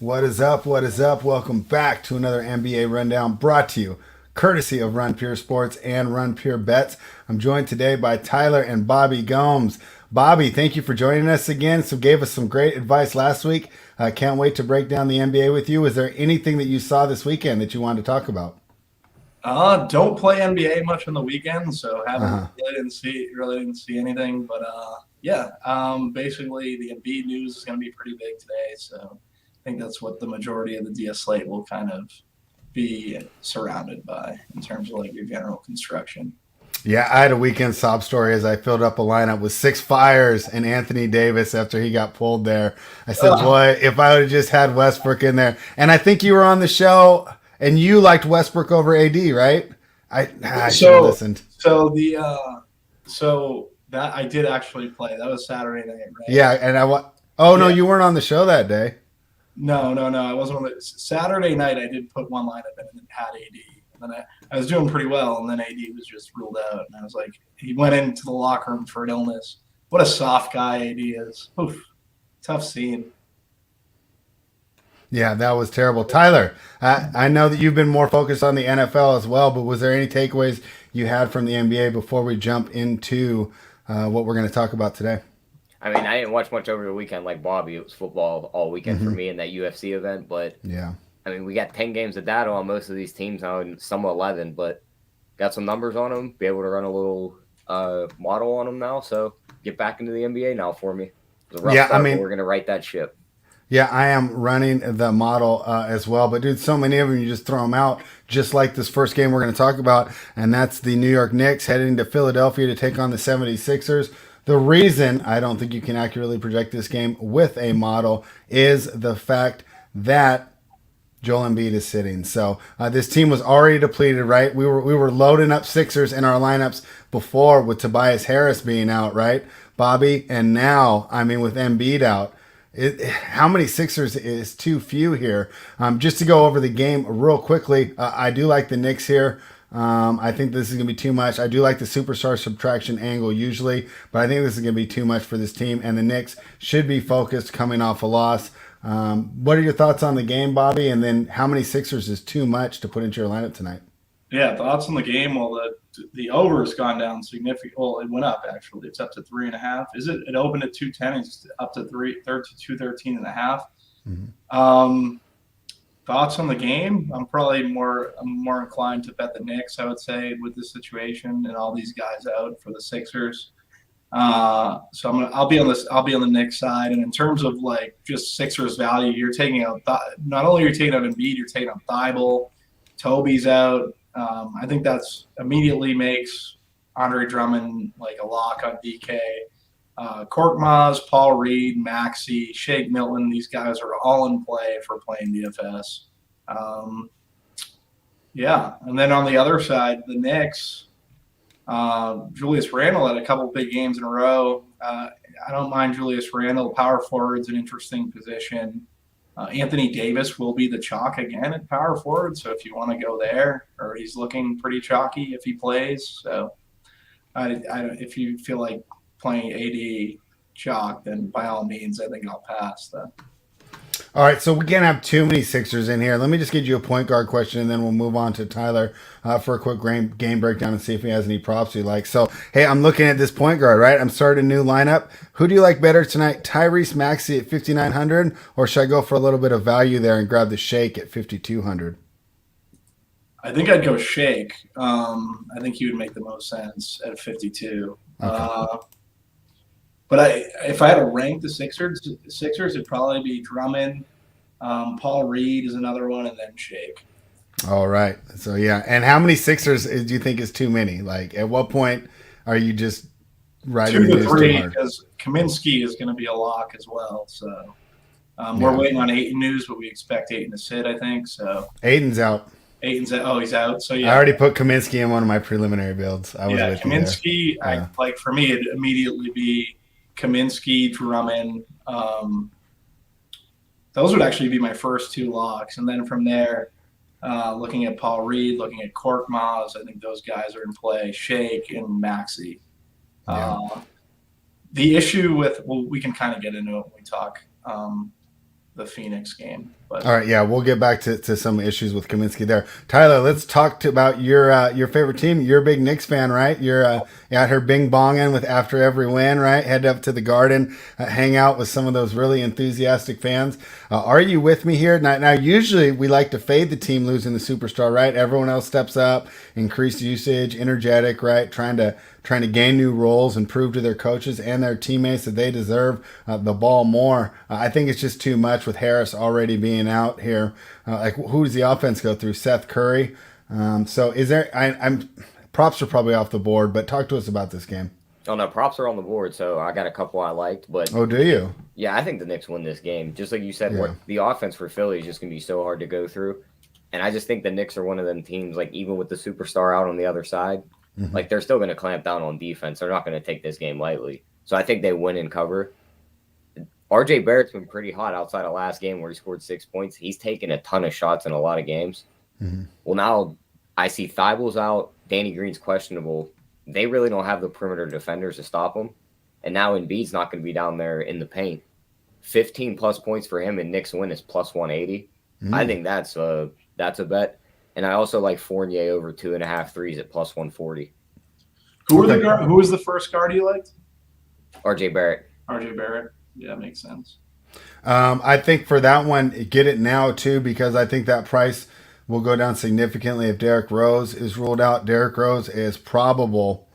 What is up? What is up? Welcome back to another NBA Rundown brought to you courtesy of Run Pure Sports and Run Pure Bets. I'm joined today by Tyler and Bobby Gomes. Bobby, thank you for joining us again. So gave us some great advice last week. I can't wait to break down the NBA with you. Is there anything that you saw this weekend that you wanted to talk about? Don't play NBA much on the weekend, so Uh haven't huh. really didn't see anything. But basically the Embiid news is going to be pretty big today. So I think that's what the majority of the DS slate will kind of be surrounded by in terms of like your general construction. Yeah, I had a weekend sob story as I filled up a lineup with six fires and Anthony Davis after he got pulled there. I said, Ugh. boy, if I would have just had Westbrook in there. And I think you were on the show and you liked Westbrook over AD, right? I should have So listened. so the so that I did actually play. That was Saturday night, right? Yeah, and oh no, Yeah. you weren't on the show that day. No. I wasn't on the Saturday night. I did put one lineup in and had AD. And then I was doing pretty well, and then AD was just ruled out. And I was like, he went into the locker room for an illness. What a soft guy AD is. Oof, tough scene. Yeah, that was terrible. Tyler, I know that you've been more focused on the NFL as well, but was there any takeaways you had from the NBA before we jump into what we're going to talk about today? I mean, I didn't watch much over the weekend like Bobby. It was football all weekend for Hmm. me in that UFC event. But Yeah. I mean, we got 10 games of data on most of these teams now, and some 11. But got some numbers on them. Be able to run a little model on them now. So get back into the NBA now for me. It was a rough Yeah, I start, but mean, we're gonna right that ship. yeah, I am running the model as well. But dude, so many of them, you just throw them out, just like this first game we're going to talk about. And that's the New York Knicks heading to Philadelphia to take on the 76ers. The reason I don't think you can accurately project this game with a model is the fact that Joel Embiid is sitting. So this team was already depleted, right? We were loading up Sixers in our lineups before with Tobias Harris being out, right, Bobby? And now, I mean, with Embiid out, how many Sixers is too few here? Just to go over the game real quickly, I do like the Knicks here. I think this is going to be too much. I do like the superstar subtraction angle usually, but I think this is going to be too much for this team. And the Knicks should be focused coming off a loss. What are your thoughts on the game, Bobby? And then how many Sixers is too much to put into your lineup tonight? Yeah, thoughts on the game? Well, the over has gone down significantly. Well, it went up actually. It's up to 3.5. Is it? It opened at 210. It's up to 213.5. Mhm. Um, Thoughts on the game? I'm more inclined to bet the Knicks. I would say with this situation and all these guys out for the Sixers. So I'll be on the Knicks side. And in terms of like just Sixers value, you're taking out not only you're taking out Embiid, you're taking out Thibault. Toby's out. I think that's immediately makes Andre Drummond like a lock on DK. Korkmaz, Paul Reed, Maxey, Shake Milton, these guys are all in play for playing DFS. Um, yeah, and then on the other side, the Knicks, Julius Randle had a couple big games in a row. I don't mind Julius Randle. Power forward's an interesting position. Anthony Davis will be the chalk again at power forward. So if you want to go there, or he's looking pretty chalky if he plays. So if you feel like playing AD chalk, then by all means, I think I'll pass that. All right, so we can't have too many Sixers in here. Let me just get you a point guard question, and then we'll move on to Tyler for a quick game breakdown and see if he has any props he likes. So, hey, I'm looking at this point guard, right? I'm starting a new lineup. Who do you like better tonight, Tyrese Maxey at 5,900, or should I go for a little bit of value there and grab the Shake at 5,200? I think I'd go Shake. I think he would make the most sense at 52. Okay. But if I had to rank the Sixers, it'd probably be Drummond. Paul Reed is another one, and then Shake. All right. So, yeah. And how many Sixers do you think is too many? Like, at what point are you just riding Two the to news too three, hard? because Kaminsky is going to be a lock as well. So we're Yeah. waiting on Aiton news, but we expect Aiton to sit, I think. So Aiden's out. Aiton's out. Oh, he's out. So I yeah, already put Kaminsky in one of my preliminary builds. I was yeah, with you there. Kaminsky. I Yeah. like for me, it'd immediately be Kaminsky, Drummond. Those would actually be my first two locks, and then from there, looking at Paul Reed, looking at Korkmaz, I think those guys are in play. Shake and Maxey. Yeah. The issue with we can kind of get into it when we talk the Phoenix game. But All right, yeah, we'll get back to some issues with Kaminsky there. Tyler, let's talk about your favorite team. You're a big Knicks fan, right? You're out here bing bonging with after every win, right? Head up to the Garden, hang out with some of those really enthusiastic fans. Are you with me here? Now, usually we like to fade the team losing the superstar, right? Everyone else steps up, increased usage, energetic, right? Trying to gain new roles and prove to their coaches and their teammates that they deserve the ball more. I think it's just too much with Harris already being out here. Like, who does the offense go through? Seth Curry. So is there? I'm props are probably off the board, but talk to us about this game. Oh no, props are on the board, so I got a couple I liked, but Oh, do you? yeah, I think the Knicks win this game. Just like you said, Yeah. the offense for Philly is just gonna be so hard to go through, and I just think the Knicks are one of them teams. Like even with the superstar out on the other side, like they're still gonna clamp down on defense. They're not gonna take this game lightly. So I think they win and cover. RJ Barrett's been pretty hot outside of last game where he scored 6 points. He's taken a ton of shots in a lot of games. Well, now I see Thibel's out. Danny Green's questionable. They really don't have the perimeter defenders to stop him. And now Embiid's not going to be down there in the paint. 15-plus points for him and Knicks win is plus 180. I think that's a bet. And I also like Fournier over 2.5 threes at plus 140. who was the first guard you liked? RJ Barrett. RJ Barrett. Yeah, makes sense. I think for that one, get it now too, because I think that price will go down significantly if Derrick Rose is ruled out. Derrick Rose is probable,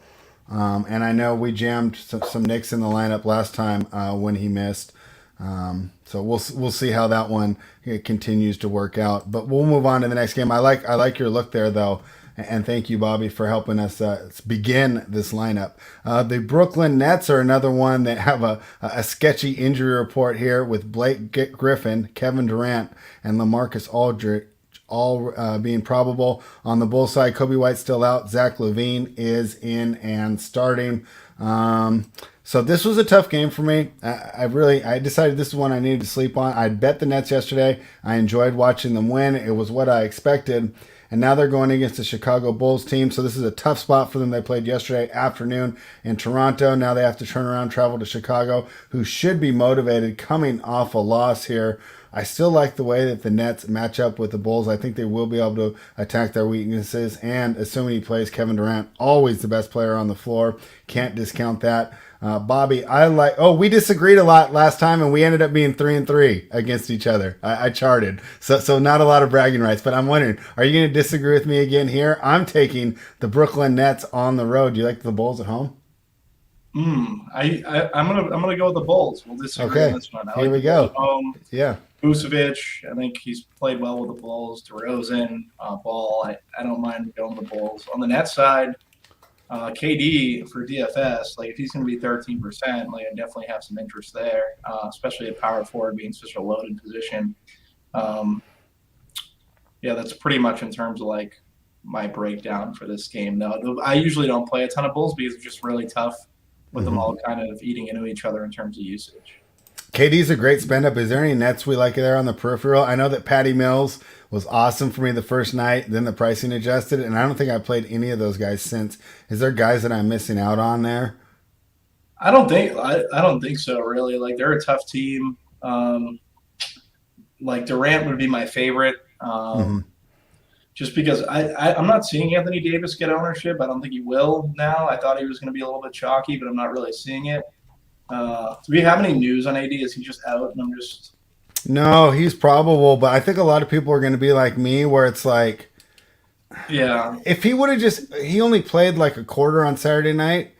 and I know we jammed some Knicks in the lineup last time when he missed. So we'll see how that one continues to work out. But we'll move on to the next game. I like your look there though. And thank you, Bobby, for helping us begin this lineup. The Brooklyn Nets are another one that have a sketchy injury report here with Blake Griffin, Kevin Durant, and LaMarcus Aldridge all being probable. On the Bulls side, Kobe White's still out. Zach LaVine is in and starting. So this was a tough game for me. I decided this is one I needed to sleep on. I bet the Nets yesterday. I enjoyed watching them win. It was what I expected. And now they're going against the Chicago Bulls team. So this is a tough spot for them. They played yesterday afternoon in Toronto. Now they have to turn around, travel to Chicago, who should be motivated coming off a loss here. I still like the way that the Nets match up with the Bulls. I think they will be able to attack their weaknesses. And assuming he plays, Kevin Durant, always the best player on the floor. Can't discount that. Bobby, we disagreed a lot last time and we ended up being 3-3 against each other. I charted. So not a lot of bragging rights, but I'm wondering, are you going to disagree with me again here? I'm taking the Brooklyn Nets on the road. Do you like the Bulls at home? I'm gonna go with the Bulls. We'll disagree on this one. Here we go. Home. Yeah. Vucevic, I think he's played well with the Bulls. DeRozan, Ball. I don't mind going with the Bulls. On the Nets side, KD for DFS, like if he's going to be 13%, like I definitely have some interest there, especially at power forward being such a loaded position. Yeah, that's pretty much in terms of like my breakdown for this game. Though I usually don't play a ton of Bulls because it's just really tough with them all kind of eating into each other in terms of usage. KD's a great spend up. Is there any Nets we like there on the peripheral? I know that Patty Mills was awesome for me the first night, then the pricing adjusted, and I don't think I played any of those guys since. Is there guys that I'm missing out on there? I don't think so, really. Like they're a tough team. Like Durant would be my favorite. Just because I'm not seeing Anthony Davis get ownership. I don't think he will now. I thought he was going to be a little bit chalky, but I'm not really seeing it. Do we have any news on AD? Is he just out? And I'm just No, he's probable, but I think a lot of people are going to be like me, where it's like, yeah, if he would have he only played like a quarter on Saturday night.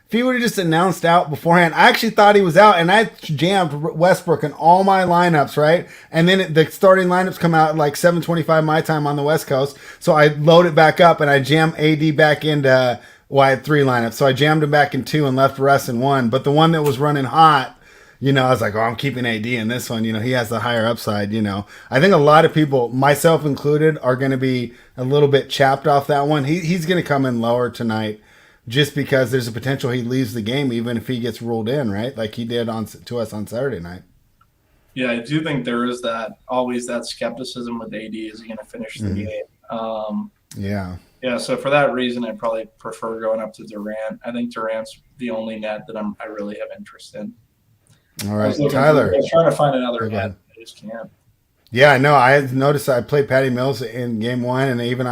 If he would have just announced out beforehand, I actually thought he was out, and I jammed Westbrook in all my lineups, right? And then the starting lineups come out at like 7:25 my time on the West Coast, so I load it back up and I jam AD back into. Well, I had 3 lineups, so I jammed him back in 2 and left Russ in 1. But the one that was running hot, I was like, I'm keeping AD in this one. He has the higher upside. I think a lot of people, myself included, are going to be a little bit chapped off that one. He's going to come in lower tonight, just because there's a potential he leaves the game, even if he gets ruled in, right? Like he did to us on Saturday night. Yeah, I do think there is always that skepticism with AD. Is he going to finish the game? Yeah, so for that reason, I probably prefer going up to Durant. I think Durant's the only net that I really have interest in. All right, Tyler. I was trying to find another net You just can't. Yeah, no, I noticed I played Patty Mills in game one, and even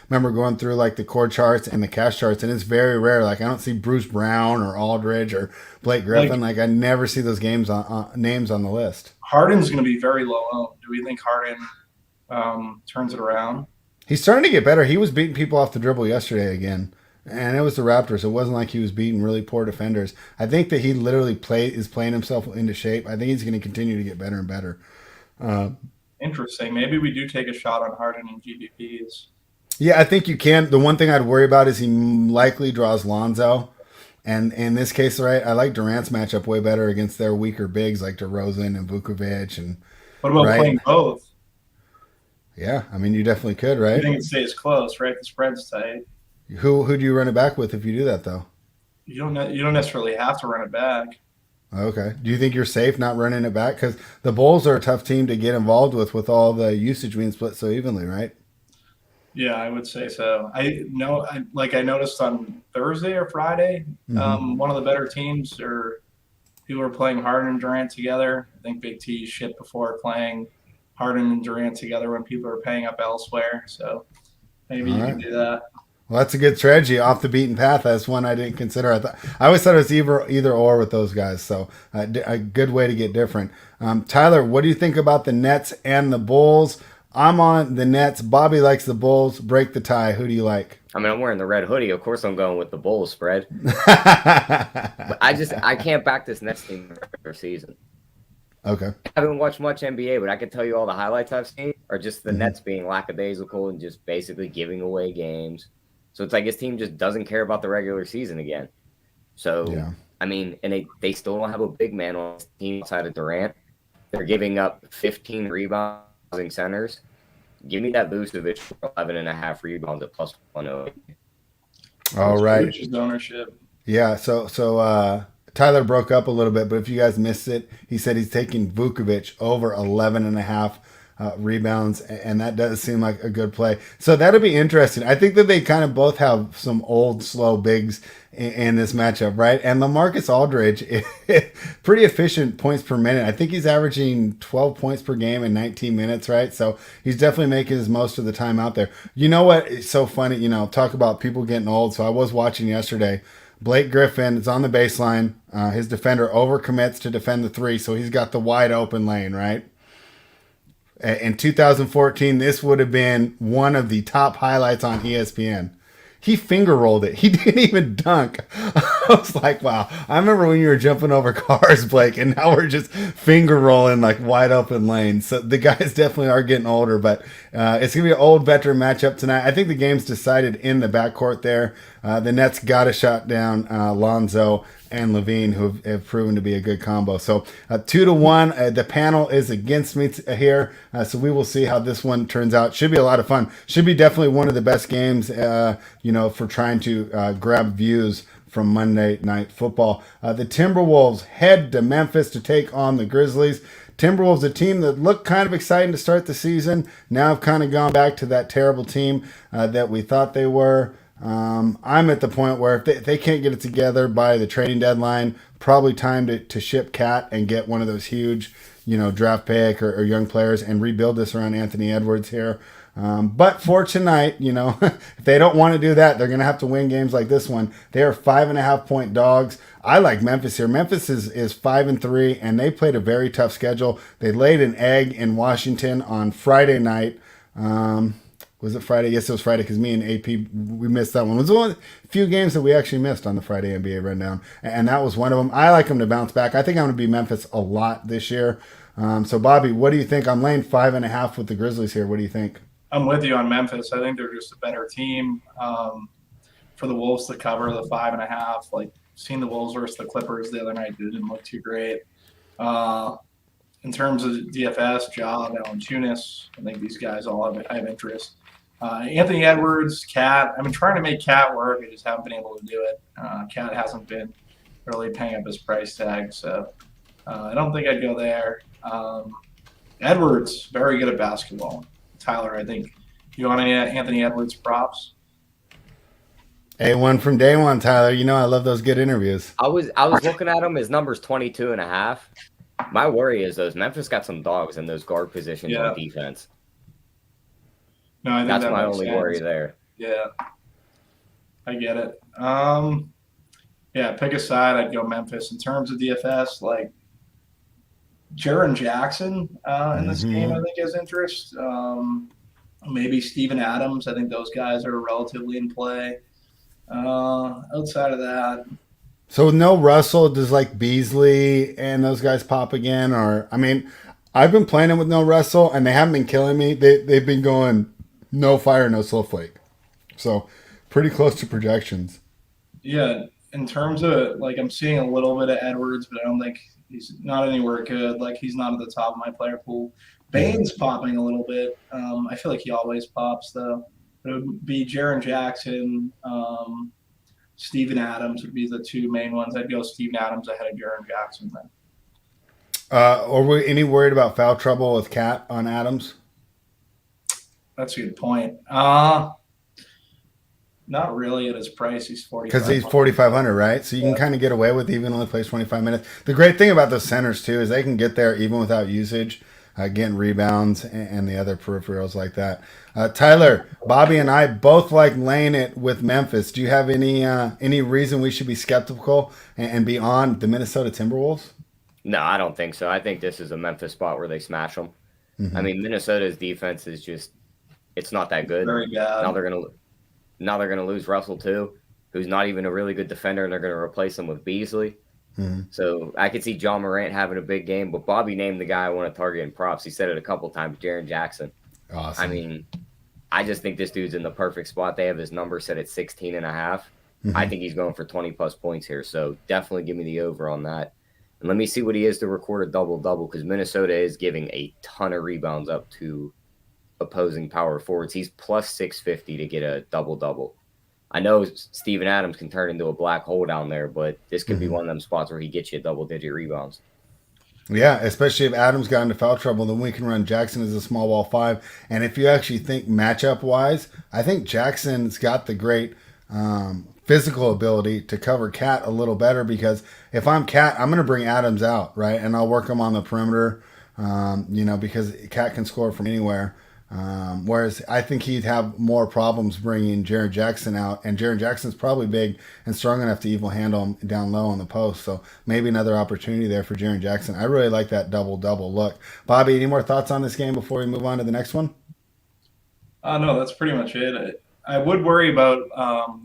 remember going through like the core charts and the cash charts, and it's very rare. Like I don't see Bruce Brown or Aldridge or Blake Griffin. Like I never see those names on the list. Harden's going to be very low owned. Do we think Harden turns it around? He's starting to get better. He was beating people off the dribble yesterday again, and it was the Raptors. It wasn't like he was beating really poor defenders. I think that he literally is playing himself into shape. I think he's going to continue to get better and better. Interesting. Maybe we do take a shot on Harden and GPPs. Yeah, I think you can. The one thing I'd worry about is he likely draws Lonzo. And in this case, right, I like Durant's matchup way better against their weaker bigs like DeRozan and Vukovic. And what about playing both? Yeah, I mean, you definitely could, right? I think it stays close, right? The spread's tight. Who do you run it back with if you do that, though? You don't necessarily have to run it back. Okay. Do you think you're safe not running it back? Because the Bulls are a tough team to get involved with all the usage being split so evenly, right? Yeah, I would say so. I noticed on Thursday or Friday, one of the better teams or who were playing Harden and Durant together. I think Big T shit before playing Harden and Durant together when people are paying up elsewhere. So maybe you can do that. Well, that's a good strategy off the beaten path. That's one I didn't consider. I always thought it was either or with those guys. So a good way to get different. Tyler, what do you think about the Nets and the Bulls? I'm on the Nets. Bobby likes the Bulls. Break the tie. Who do you like? I mean, I'm wearing the red hoodie. Of course, I'm going with the Bulls spread. But I can't back this Nets team for season. Okay. I haven't watched much NBA, but I can tell you all the highlights I've seen are just the Nets being lackadaisical and just basically giving away games. So it's like his team just doesn't care about the regular season again. So, yeah. I mean, and they still don't have a big man on the team outside of Durant. They're giving up 15 rebounding centers. Give me that Vucevic for 11.5 rebounds at plus 108. All right. Vucevic's ownership. Yeah, so Tyler broke up a little bit, but if you guys missed it, he said he's taking Vukovic over 11.5 rebounds, and that does seem like a good play. So that'll be interesting. I think that they kind of both have some old, slow bigs in this matchup, right? And LaMarcus Aldridge, pretty efficient points per minute. I think he's averaging 12 points per game in 19 minutes, right? So he's definitely making his most of the time out there. You know what? It's so funny, talk about people getting old. So I was watching yesterday. Blake Griffin is on the baseline. His defender overcommits to defend the three, so he's got the wide open lane, right? In 2014, this would have been one of the top highlights on ESPN. He finger rolled it. He didn't even dunk. I was like, wow. I remember when you were jumping over cars, Blake, and now we're just finger rolling like wide open lanes. So the guys definitely are getting older, but it's going to be an old veteran matchup tonight. I think the game's decided in the backcourt there. The Nets got a shot down Lonzo and Levine, who have proven to be a good combo. So 2-1. The panel is against me here, so we will see how this one turns out. Should be a lot of fun. Should be definitely one of the best games, for trying to grab views from Monday Night Football. The Timberwolves head to Memphis to take on the Grizzlies. Timberwolves, a team that looked kind of exciting to start the season, now have kind of gone back to that terrible team that we thought they were. I'm at the point where if they can't get it together by the trading deadline, probably time to ship Cat and get one of those huge, draft pick or young players and rebuild this around Anthony Edwards here. But for tonight, if they don't want to do that, they're going to have to win games like this one. They are 5.5-point dogs. I like Memphis here. Memphis is 5-3, and they played a very tough schedule. They laid an egg in Washington on Friday night. Was it Friday? Yes, it was Friday because me and AP, we missed that one. It was one of the few games that we actually missed on the Friday NBA rundown, and that was one of them. I like them to bounce back. I think I'm going to be Memphis a lot this year. So, Bobby, what do you think? I'm laying 5.5 with the Grizzlies here. What do you think? I'm with you on Memphis. I think they're just a better team. For the Wolves to cover the 5.5, like seeing the Wolves versus the Clippers the other night didn't look too great. In terms of DFS, Ja, Valanciunas, I think these guys all have interest. Anthony Edwards, Cat. I've been trying to make Cat work. I just haven't been able to do it. Cat hasn't been really paying up his price tag, so I don't think I'd go there. Edwards, very good at basketball. Tyler, I think you want any Anthony Edwards props? A1 from day one, Tyler. I love those good interviews. I was looking at him. His number's 22.5. My worry is those Memphis got some dogs in those guard positions Yeah. on defense. No, I think That's that my makes only sense. worry there. Yeah, I get it. Yeah, pick a side. I'd go Memphis. In terms of DFS, like Jaren Jackson in this game, I think has interest. Maybe Steven Adams. I think those guys are relatively in play. Outside of that, So with no Russell, does like Beasley and those guys pop again? Or I mean, I've been playing them with no Russell, and they haven't been killing me. They've been going no fire, no snowflake. So pretty close to projections. yeah, in terms of like I'm seeing a little bit of Edwards, but I don't think he's not anywhere good. Like he's not at the top of my player pool. Bane's popping a little bit. I feel like he always pops though. But it would be Jaren Jackson, Steven Adams would be the two main ones. I'd go Steven Adams ahead of Jaren Jackson then. Are we any worried about foul trouble with Cat on Adams? That's a good point. Not really at his price. He's 40. Because he's 4,500, right? So you can kind of get away with even only plays 25 minutes. The great thing about those centers too is they can get there even without usage, getting rebounds and the other peripherals like that. Tyler, Bobby, and I both like laying it with Memphis. Do you have any reason we should be skeptical and be on the Minnesota Timberwolves? No, I don't think so. I think this is a Memphis spot where they smash them. I mean, Minnesota's defense is just—it's not that good. Very bad. Now they're gonna lose Russell too, who's not even a really good defender, and they're gonna replace him with Beasley. So I could see John Morant having a big game, but Bobby named the guy I want to target in props. He said it a couple times, Jaren Jackson. Awesome. I mean, I just think this dude's in the perfect spot. They have his number set at 16.5. I think he's going for 20-plus points here, so definitely give me the over on that. And let me see what he is to record a double-double, because Minnesota is giving a ton of rebounds up to opposing power forwards. He's plus 650 to get a double-double. I know Steven Adams can turn into a black hole down there, but this could be one of them spots where he gets you double-digit rebounds. Yeah, especially if Adams got into foul trouble, then we can run Jackson as a small ball five. And if you actually think matchup-wise, I think Jackson's got the great physical ability to cover Cat a little better, because if I'm Cat, I'm going to bring Adams out, right? And I'll work him on the perimeter, because Cat can score from anywhere. Whereas I think he'd have more problems bringing Jaren Jackson out, and Jaren Jackson's probably big and strong enough to even handle him down low on the post. So maybe another opportunity there for Jaren Jackson. I really like that double-double look. Bobby, any more thoughts on this game before we move on to the next one? No, that's pretty much it. I would worry about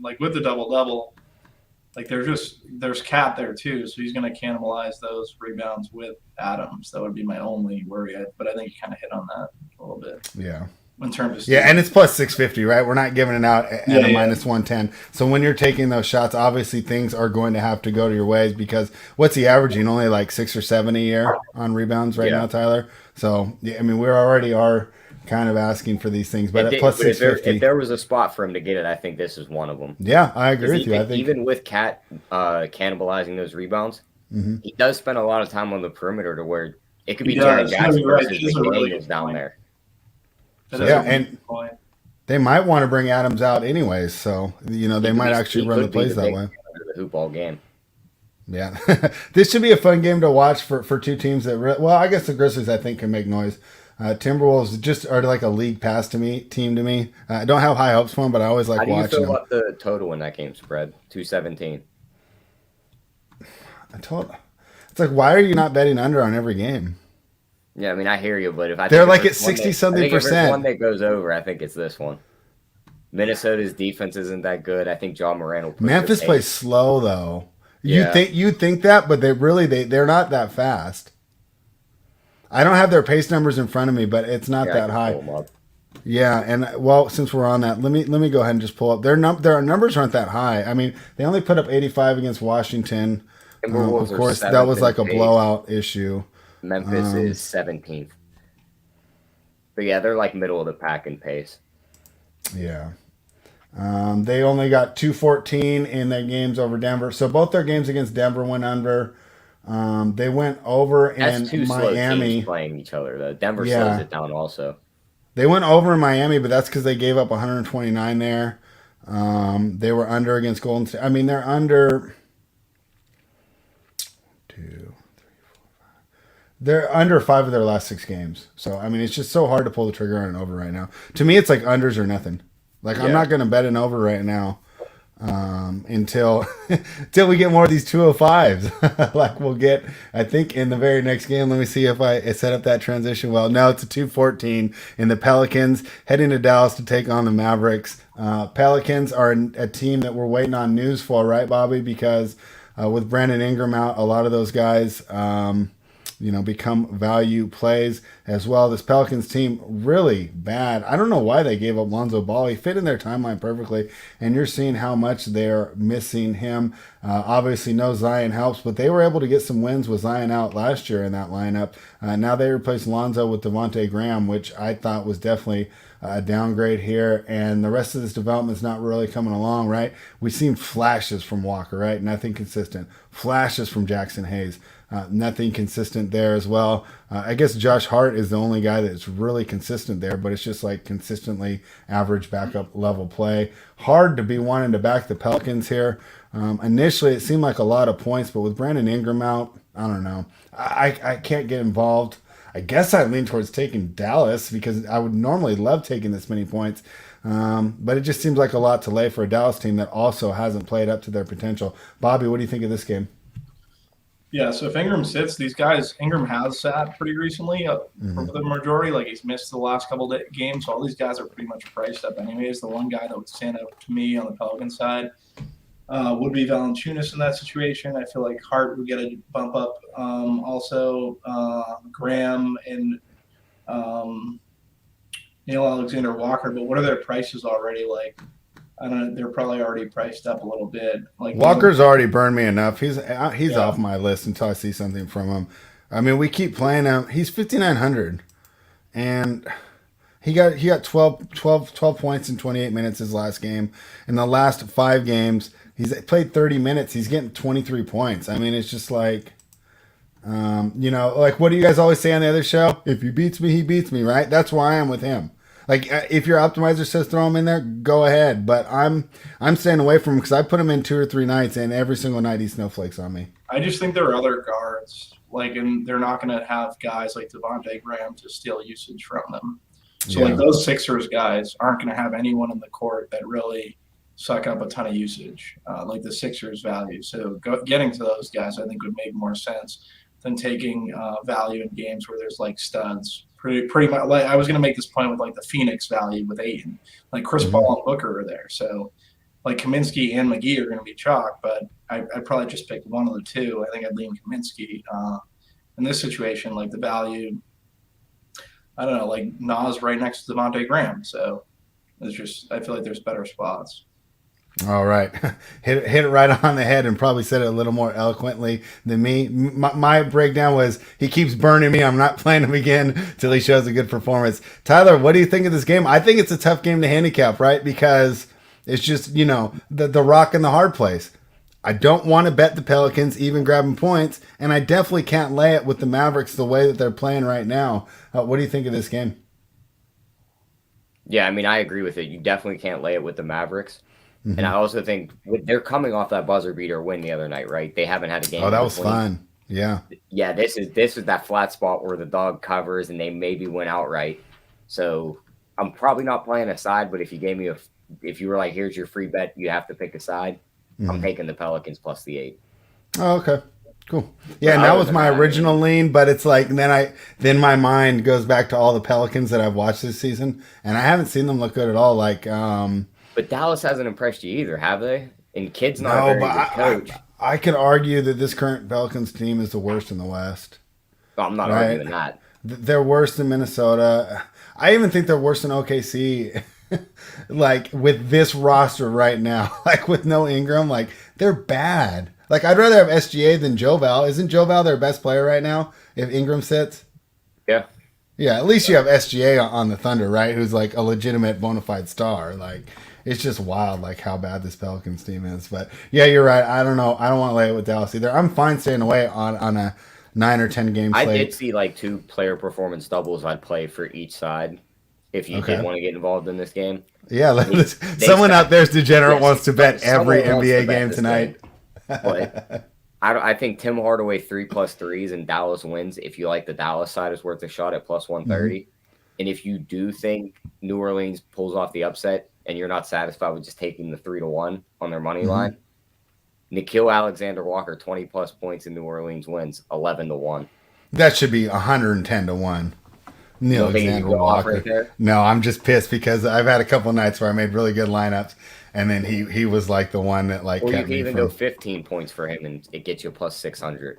like with the double-double, like there's Cat there too, so he's going to cannibalize those rebounds with Adams. That would be my only worry. But I think you kind of hit on that a little bit. Yeah. In terms of Yeah, and it's plus 650, right? We're not giving it out at a minus 110. So when you're taking those shots, obviously things are going to have to go to your ways, because what's he averaging? Only like 6 or 7 a year on rebounds right now, Tyler. So, yeah, I mean, we already are kind of asking for these things, but at plus 650. If there was a spot for him to get it, I think this is one of them. Yeah, I agree with you. I think even with Cat cannibalizing those rebounds, he does spend a lot of time on the perimeter to where it could be Jaren Jackson versus McDaniels down there. So, yeah, and they might want to bring Adams out anyways, so they might actually run the plays that way. The hoop ball game. Yeah, this should be a fun game to watch for two teams that. I guess the Grizzlies I think can make noise. Timberwolves just are like a league pass team to me. I don't have high hopes for them, but I always like watching them. How do you feel about the total in that game spread? 217. It's like, why are you not betting under on every game? Yeah, I mean, I hear you, but they're like at 60-something%. If there's one that goes over, I think it's this one. Minnesota's defense isn't that good. I think John Morant will. Memphis plays slow though. Yeah. You think that, but they're not that fast. I don't have their pace numbers in front of me, but it's not that high. Yeah, and since we're on that, let me go ahead and just pull up their numbers aren't that high. I mean, they only put up 85 against Washington. Of course, that was like a blowout issue. Memphis is 17th. But yeah, they're like middle of the pack in pace. Yeah. They only got 214 in their games over Denver. So both their games against Denver went under. They went over in two Miami. Teams playing each other, though. Denver slows it down also. They went over in Miami, but that's because they gave up 129 there. They were under against Golden State. I mean, they're under They're under 5 of their last 6 games. So, I mean, it's just so hard to pull the trigger on an over right now. To me, it's like unders or nothing. Like, I'm not going to bet an over right now until we get more of these 205s. Like, we'll get, I think, in the very next game. Let me see if I set up that transition well. No, it's a 214 in the Pelicans heading to Dallas to take on the Mavericks. Pelicans are a team that we're waiting on news for, right, Bobby? Because with Brandon Ingram out, a lot of those guys become value plays as well. This Pelicans team, really bad. I don't know why they gave up Lonzo Ball. He fit in their timeline perfectly, and you're seeing how much they're missing him. Obviously, no Zion helps, but they were able to get some wins with Zion out last year in that lineup. Now they replaced Lonzo with Devontae Graham, which I thought was definitely a downgrade here, and the rest of this development's not really coming along, right? We've seen flashes from Walker, right? Nothing consistent. Flashes from Jackson Hayes. Nothing consistent there as well. I guess Josh Hart is the only guy that's really consistent there, but it's just like consistently average backup level play. Hard to be wanting to back the Pelicans here. Initially, it seemed like a lot of points, but with Brandon Ingram out, I don't know. I can't get involved. I guess I lean towards taking Dallas because I would normally love taking this many points. But it just seems like a lot to lay for a Dallas team that also hasn't played up to their potential. Bobby, what do you think of this game? Yeah, so if Ingram sits, these guys, Ingram has sat pretty recently for the majority. Like, he's missed the last couple of games, so all these guys are pretty much priced up anyways. The one guy that would stand out to me on the Pelican side would be Valanciunas in that situation. I feel like Hart would get a bump up. Also, Graham and Neil Alexander Walker, but what are their prices already like? I don't know. They're probably already priced up a little bit. Like, Walker's already burned me enough. He's off my list until I see something from him. I mean, we keep playing him. He's 5,900, and he got 12 points in 28 minutes his last game. In the last 5 games, he's played 30 minutes. He's getting 23 points. I mean, it's just like, like what do you guys always say on the other show? If he beats me, he beats me, right? That's why I am with him. Like, if your optimizer says throw him in there, go ahead. But I'm staying away from him because I put him in 2 or 3 nights, and every single night he snowflakes on me. I just think there are other guards, and they're not going to have guys like Devontae Graham to steal usage from them. So, those Sixers guys aren't going to have anyone in the court that really suck up a ton of usage, like the Sixers value. So, getting to those guys, I think, would make more sense than taking value in games where there's, like, studs. Pretty much, like, I was going to make this point with, like, the Phoenix value with Ayton. Like, Chris Paul and Booker are there. So, like, Kaminsky and McGee are going to be chalk, but I'd probably just pick one of the two. I think I'd lean Kaminsky. In this situation, like, the value, I don't know, like, Nas right next to Devontae Graham. So, I feel like there's better spots. All right. Hit it right on the head and probably said it a little more eloquently than me. My breakdown was he keeps burning me. I'm not playing him again till he shows a good performance. Tyler, what do you think of this game? I think it's a tough game to handicap, right? Because it's just, the rock and the hard place. I don't want to bet the Pelicans even grabbing points, and I definitely can't lay it with the Mavericks the way that they're playing right now. What do you think of this game? Yeah, I mean, I agree with it. You definitely can't lay it with the Mavericks. Mm-hmm. And I also think they're coming off that buzzer beater win the other night, right? They haven't had a game. Oh, that was fun. Yeah. Yeah, this is that flat spot where the dog covers and they maybe win outright. So I'm probably not playing a side, but if you gave me if you were like, here's your free bet, you have to pick a side. Mm-hmm. I'm taking the Pelicans plus the 8. Oh, okay. Cool. Yeah, and that was my original lean, but it's like then my mind goes back to all the Pelicans that I've watched this season, and I haven't seen them look good at all. Like, but Dallas hasn't impressed you either, have they? And Kid's not a very good coach. I could argue that this current Pelicans team is the worst in the West. Oh, I'm not arguing that. They're worse than Minnesota. I even think they're worse than OKC. Like, with this roster right now, like with no Ingram, like they're bad. Like, I'd rather have SGA than Joval. Isn't Joval their best player right now if Ingram sits? Yeah. Yeah, at least you have SGA on the Thunder, right? Who's like a legitimate bona fide star. Like, it's just wild, like how bad this Pelicans team is. But yeah, you're right. I don't know. I don't want to lay it with Dallas either. I'm fine staying away on a 9 or 10 game slate. I did see like 2 player performance doubles I'd play for each side if you did want to get involved in this game. Yeah, someone out there's degenerate wants to bet every NBA game tonight. I think Tim Hardaway 3+ threes and Dallas wins. If you like the Dallas side, is worth a shot at plus 130. And if you do think New Orleans pulls off the upset and you're not satisfied with just taking the 3-1 on their money line, Nickeil Alexander-Walker 20+ points in New Orleans wins 11-1. That should be 110-1. Neil Alexander Walker. Right there? No, I'm just pissed because I've had a couple nights where I made really good lineups, and then he was like the one that like. Or kept you can me even from... go 15 points for him, and it gets you plus 600.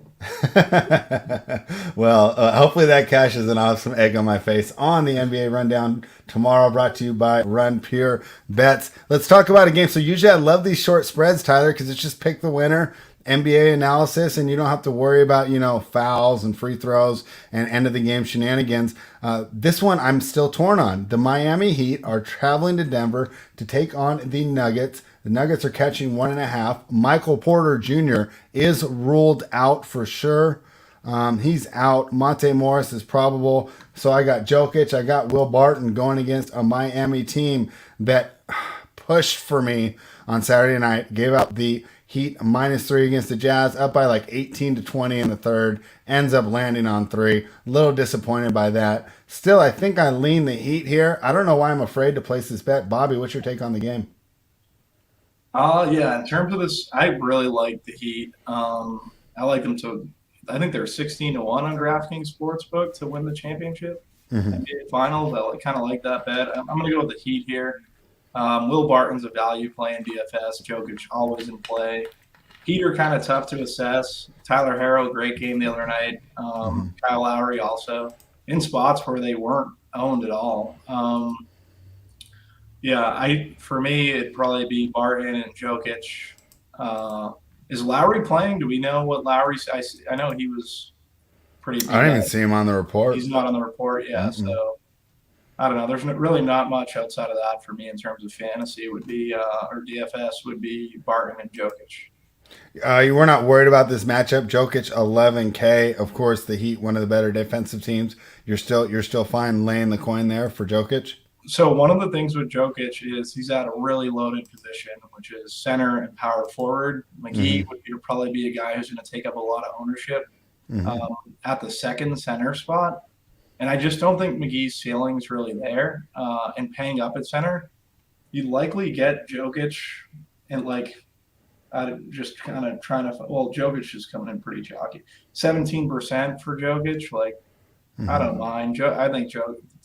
Well, hopefully that cashes an awesome egg on my face on the NBA Rundown tomorrow, brought to you by Run Pure Bets. Let's talk about a game. So usually I love these short spreads, Tyler, because it's just pick the winner. NBA analysis, and you don't have to worry about, fouls and free throws and end of the game shenanigans. This one I'm still torn on. The Miami Heat are traveling to Denver to take on the Nuggets. The Nuggets are catching 1.5. Michael Porter Jr. is ruled out for sure. He's out. Monte Morris is probable. So I got Jokic. I got Will Barton going against a Miami team that pushed for me on Saturday night. Gave out the Heat -3 against the Jazz, up by like 18-20 in the third. Ends up landing on 3. A little disappointed by that. Still, I think I lean the Heat here. I don't know why I'm afraid to place this bet. Bobby, what's your take on the game? Yeah, in terms of this, I really like the Heat. I like them to. I think they're 16-1 on DraftKings Sportsbook to win the championship NBA Finals. I kind of like that bet. I'm going to go with the Heat here. Will Barton's a value play in DFS. Jokic always in play. Heat are kind of tough to assess. Tyler Herro, great game the other night. Kyle Lowry also in spots where they weren't owned at all. For me, it'd probably be Barton and Jokic. Is Lowry playing? Do we know what Lowry's? I know he was pretty. I didn't even see him on the report. He's not on the report, so. I don't know. There's really not much outside of that for me in terms of fantasy. Would be or DFS would be Barton and Jokic. You were not worried about this matchup. Jokic 11K. Of course, the Heat, one of the better defensive teams. You're still fine laying the coin there for Jokic. So one of the things with Jokic is he's at a really loaded position, which is center and power forward. McGee would probably be a guy who's going to take up a lot of ownership at the second center spot. And I just don't think McGee's ceiling is really there. And paying up at center, you'd likely get Jokic and just kind of trying to. Well, Jokic is coming in pretty chalky. 17% for Jokic. I don't mind. I think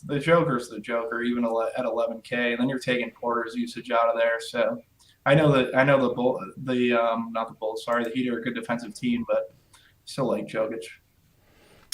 the Joker's the Joker, even at 11K. And then you're taking Porter's usage out of there. So I know the Heat are a good defensive team, but still like Jokic.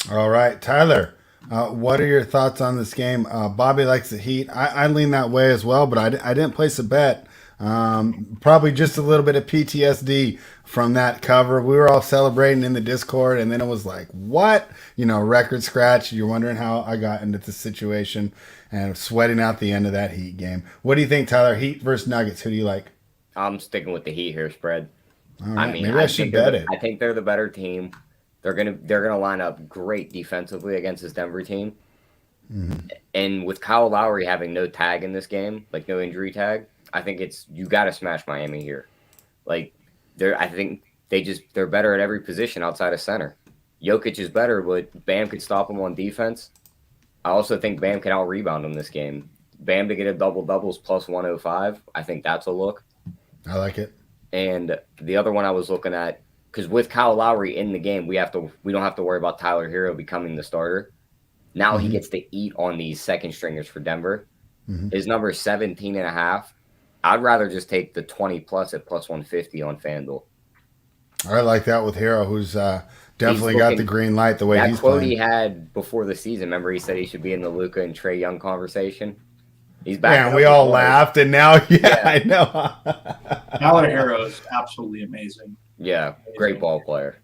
All right, Tyler. What are your thoughts on this game? Bobby likes the Heat. I lean that way as well, but I didn't place a bet. Probably just a little bit of PTSD from that cover. We were all celebrating in the Discord, and then it was like, what? Record scratch. You're wondering how I got into this situation and sweating out the end of that Heat game. What do you think, Tyler? Heat versus Nuggets. Who do you like? I'm sticking with the Heat here, spread. All right, maybe I should bet it. I think they're the better team. They're gonna line up great defensively against this Denver team. And with Kyle Lowry having no tag in this game, like no injury tag, I think you got to smash Miami here. I think they're better at every position outside of center. Jokic is better, but Bam could stop him on defense. I also think Bam can out-rebound him this game. Bam to get a double-doubles plus 105, I think that's a look. I like it. And the other one I was looking at, because with Kyle Lowry in the game, we don't have to worry about Tyler Herro becoming the starter. Now he gets to eat on these second stringers for Denver. His number is 17.5. I'd rather just take the 20+ at plus 150 on FanDuel. I like that with Herro, who's definitely got the green light the way he's playing. That quote he had before the season, remember he said he should be in the Luka and Trae Young conversation? He's back. Yeah, and we all laughed, and now, I know. Tyler Herro is absolutely amazing. Yeah, great ball player.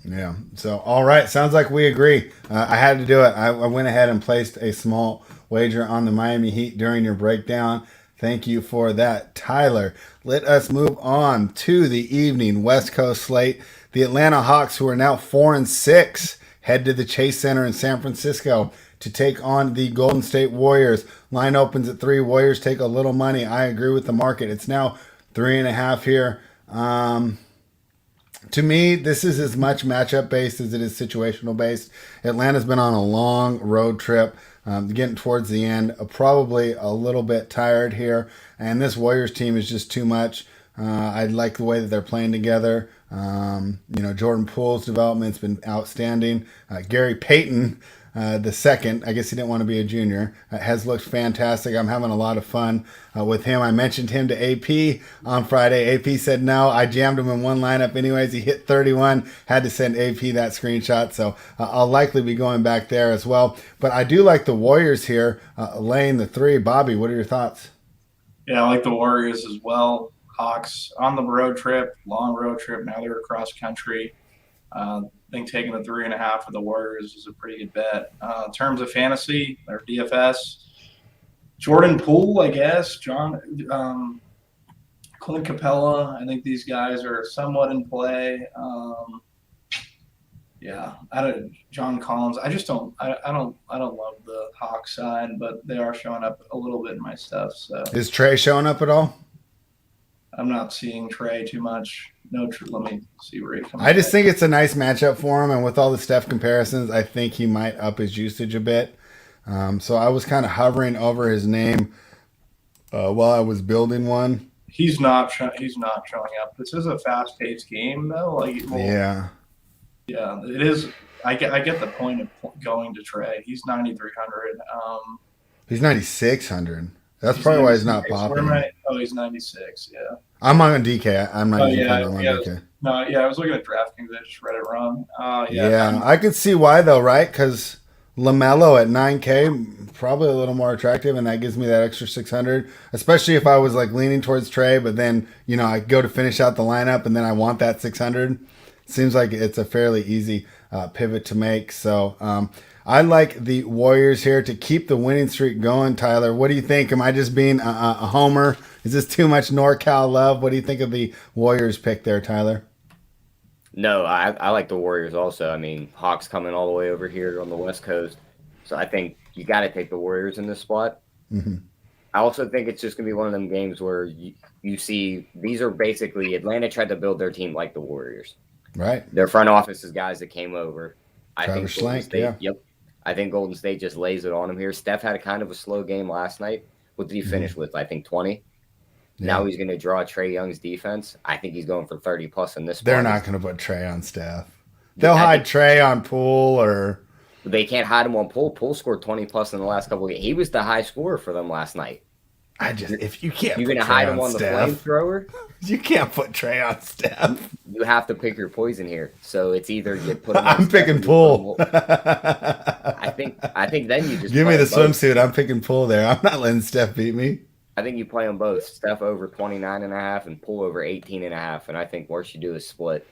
Yeah. So, all right. Sounds like we agree. I had to do it. I went ahead and placed a small wager on the Miami Heat during your breakdown. Thank you for that, Tyler. Let us move on to the evening West Coast slate. The Atlanta Hawks, who are now 4-6, head to the Chase Center in San Francisco to take on the Golden State Warriors. Line opens at 3. Warriors take a little money. I agree with the market. It's now 3.5 here. To me, this is as much matchup based as it is situational based. Atlanta's been on a long road trip, getting towards the end, probably a little bit tired here, and this Warriors team is just too much. I like the way that they're playing together. Jordan Poole's development's been outstanding. Gary Payton, the second, I guess he didn't want to be a junior, has looked fantastic. I'm having a lot of fun with him. I mentioned him to AP on Friday. AP said no. I jammed him in one lineup anyways. He hit 31. Had to send AP that screenshot. So I'll likely be going back there as well. But I do like the Warriors here laying the 3. Bobby, what are your thoughts? Yeah, I like the Warriors as well. Hawks on the road trip, long road trip. Now they're across country. I think taking the 3.5 for the Warriors is a pretty good bet. In terms of fantasy or DFS, Jordan Poole, I guess, Clint Capella. I think these guys are somewhat in play. John Collins. I just don't. I don't love the Hawks side, but they are showing up a little bit in my stuff. So is Trey showing up at all? I'm not seeing Trey too much. No, let me see where he comes. I just think it's a nice matchup for him, and with all the Steph comparisons, I think he might up his usage a bit. So I was kind of hovering over his name while I was building one. He's not showing up. This is a fast-paced game, though. Yeah, it is. I get the point of going to Trey. He's 9,300. He's 9,600. That's probably why he's not popping. He's 96. Yeah. I'm on DK. I'm not even on DK. No, I was looking at DraftKings. I just read it wrong. I could see why though, right? Because LaMelo at 9K probably a little more attractive, and that gives me that extra 600. Especially if I was like leaning towards Trey, but then I go to finish out the lineup, and then I want that 600. Seems like it's a fairly easy pivot to make. So I like the Warriors here to keep the winning streak going. Tyler, what do you think? Am I just being a homer? Is this too much NorCal love? What do you think of the Warriors pick there, Tyler? No, I like the Warriors also. I mean, Hawks coming all the way over here on the West Coast. So I think you got to take the Warriors in this spot. Mm-hmm. I also think it's just going to be one of them games where you see these are basically Atlanta tried to build their team like the Warriors. Right. Their front office is guys that came over. I Travis Schlenk, yeah. Yep. I think Golden State just lays it on him here. Steph had a kind of a slow game last night. What did he finish with? I think 20. Yeah. Now he's going to draw Trae Young's defense. I think he's going for 30 plus in this. They're not going to put Trae on Steph. They'll hide Trae on Poole or. They can't hide him on Poole. Poole scored 20 plus in the last couple of games. He was the high scorer for them last night. If you can't, you're going to hide him on the flamethrower. You can't put Trae on Steph. You have to pick your poison here. So it's either you put him on I'm picking Poole. I think then you just give me the swimsuit. I'm picking Poole there. I'm not letting Steph beat me. I think you play them both. Steph over 29.5 and Poole over 18.5. And I think worst you do is split.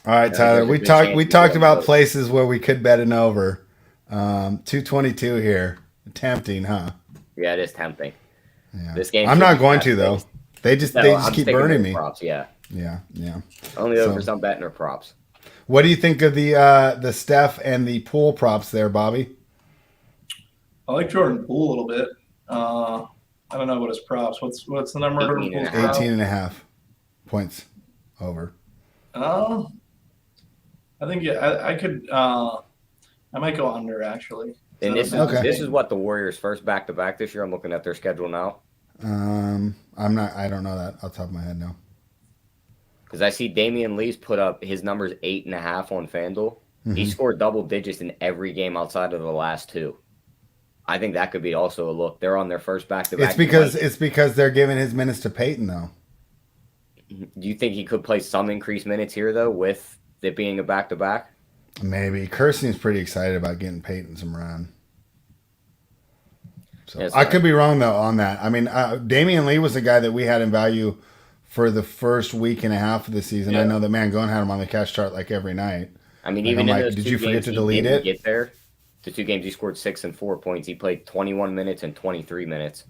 All right, Tyler. We talked about places where we could bet an over. 222 here. Tempting, huh? Yeah, it is tempting. Yeah. This game. I'm not going to though. They just keep burning me. Props, yeah. Yeah. Only over some betting or props. What do you think of the Steph and the Poole props there, Bobby? I like Jordan Poole a little bit. I don't know what his props. What's the number? 18.5 points over. I think I could. I might go under actually. And this is what the Warriors' first back-to-back this year. I'm looking at their schedule now. I don't know that off the top of my head now. Because I see Damien Lee's put up his numbers 8.5 on FanDuel. Mm-hmm. He scored double digits in every game outside of the last 2. I think that could be also a look. They're on their first back-to-back. It's because they're giving his minutes to Peyton though. Do you think he could play some increased minutes here though, with it being a back-to-back? Maybe. Kirsten's pretty excited about getting Peyton some run. So yes, I could be wrong though on that. I mean, Damien Lee was a guy that we had in value for the first week and a half of the season. Yeah. I know that Gone had him on the cash chart like every night. I mean, even in those did you forget to delete it? Get there. The 2 games he scored 6 and 4 points. He played 21 minutes and 23 minutes.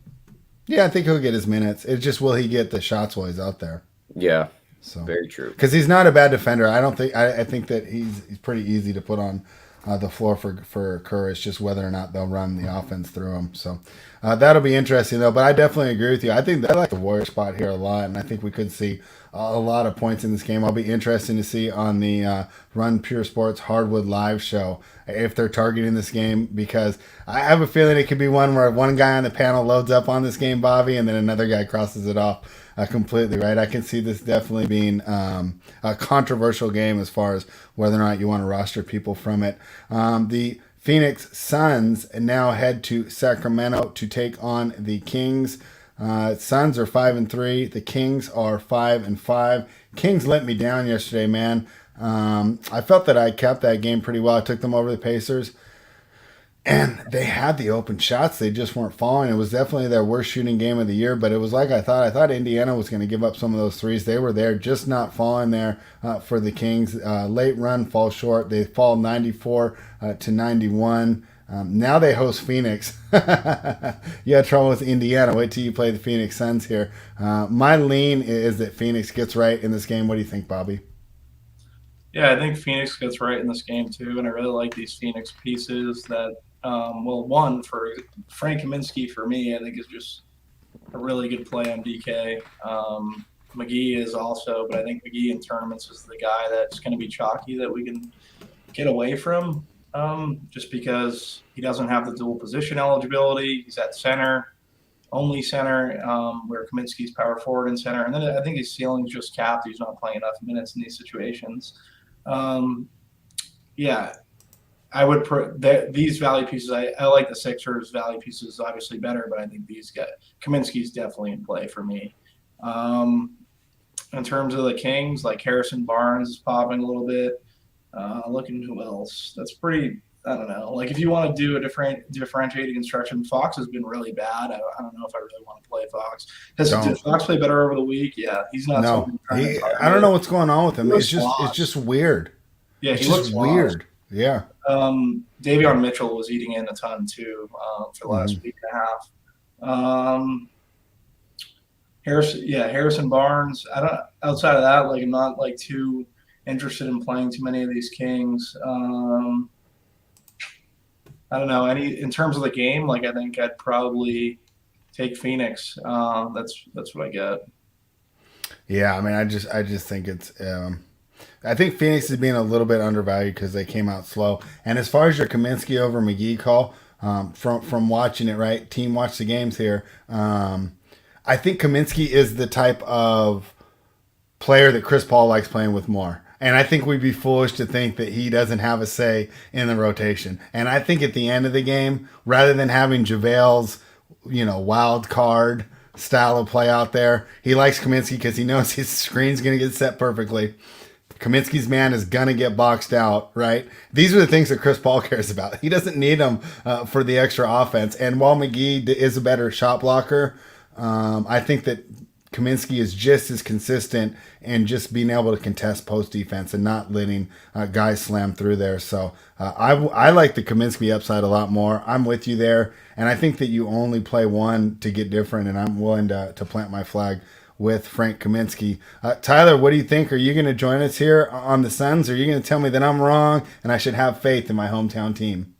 Yeah, I think he'll get his minutes. It's just will he get the shots while he's out there? Yeah, so very true. Because he's not a bad defender. I think that he's pretty easy to put on the floor for Kerr. It's just whether or not they'll run the offense through him. So that'll be interesting, though. But I definitely agree with you. I think I like the Warrior spot here a lot, and I think we could see a lot of points in this game. I'll be interested to see on the Run Pure Sports Hardwood Live show if they're targeting this game, because I have a feeling it could be one where one guy on the panel loads up on this game, Bobby, and then another guy crosses it off completely, right? I can see this definitely being a controversial game as far as whether or not you want to roster people from it. The Phoenix Suns now head to Sacramento to take on the Kings. Suns are 5-3. The Kings are 5-5. Kings let me down yesterday, man. I felt that I kept that game pretty well. I took them over the Pacers, and they had the open shots. They just weren't falling. It was definitely their worst shooting game of the year, but it was like I thought. I thought Indiana was going to give up some of those threes. They were there, just not falling there for the Kings. Late run falls short. They fall 94 to 91. Now they host Phoenix. You had trouble with Indiana. Wait till you play the Phoenix Suns here. My lean is that Phoenix gets right in this game. What do you think, Bobby? Yeah, I think Phoenix gets right in this game too, and I really like these Phoenix pieces. That one for Frank Kaminsky for me, I think is just a really good play on DK. McGee is also, but I think McGee in tournaments is the guy that's going to be chalky that we can get away from, just because he doesn't have the dual position eligibility. He's at center, only center, where Kaminsky's power forward and center. And then I think his ceiling's just capped. He's not playing enough minutes in these situations. Yeah, I would these value pieces. I like the Sixers value pieces obviously better, but I think these guys, Kaminsky's definitely in play for me. In terms of the Kings, like Harrison Barnes is popping a little bit. Looking who else? That's pretty. I don't know. Like if you want to do a differentiating construction, Fox has been really bad. I don't know if I really want to play Fox. Did Fox play better over the week? Yeah, he's not. No, I don't know what's going on with him. It's just weird. Yeah, he looks weird. Yeah. Davion Mitchell was eating in a ton too for the last week and a half. Harrison Barnes. I don't. Outside of that, like I'm not like too interested in playing too many of these Kings. I don't know. In terms of the game, like I think I'd probably take Phoenix. That's what I get. Yeah, I mean, I just think it's. I think Phoenix is being a little bit undervalued because they came out slow. And as far as your Kaminsky over McGee call, from watching it, right? Team watch the games here. I think Kaminsky is the type of player that Chris Paul likes playing with more. And I think we'd be foolish to think that he doesn't have a say in the rotation. And I think at the end of the game, rather than having JaVale's, wild card style of play out there, he likes Kaminsky because he knows his screen's going to get set perfectly. Kaminsky's man is going to get boxed out, right? These are the things that Chris Paul cares about. He doesn't need them for the extra offense. And while McGee is a better shot blocker, I think that Kaminsky is just as consistent and just being able to contest post defense and not letting guys slam through there. So I like the Kaminsky upside a lot more. I'm with you there. And I think that you only play one to get different, and I'm willing to plant my flag with Frank Kaminsky. Tyler, what do you think? Are you going to join us here on the Suns, or are you going to tell me that I'm wrong and I should have faith in my hometown team?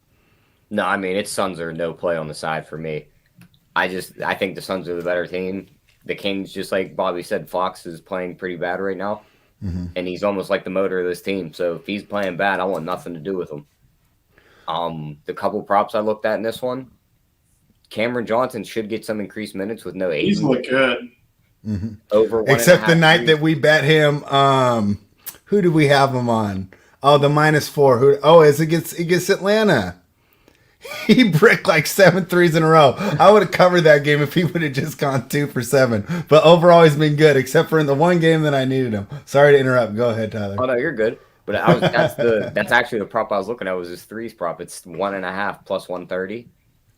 No, I mean, it's Suns or no play on the side for me. I think the Suns are the better team. The Kings, just like Bobby said, Fox is playing pretty bad right now, and he's almost like the motor of this team. So if he's playing bad, I want nothing to do with him. The couple props I looked at in this one, Cameron Johnson should get some increased minutes with no Aiden. He's look good. Over one except the night that we bet him. Who did we have him on? Oh, the -4. Is it gets Atlanta. He bricked like 7 threes in a row. I would have covered that game if he would have just gone 2 for 7. But overall, he's been good, except for in the one game that I needed him. Sorry to interrupt. Go ahead, Tyler. Oh no, you're good. But that's actually the prop I was looking at was his threes prop. It's 1.5 plus 130.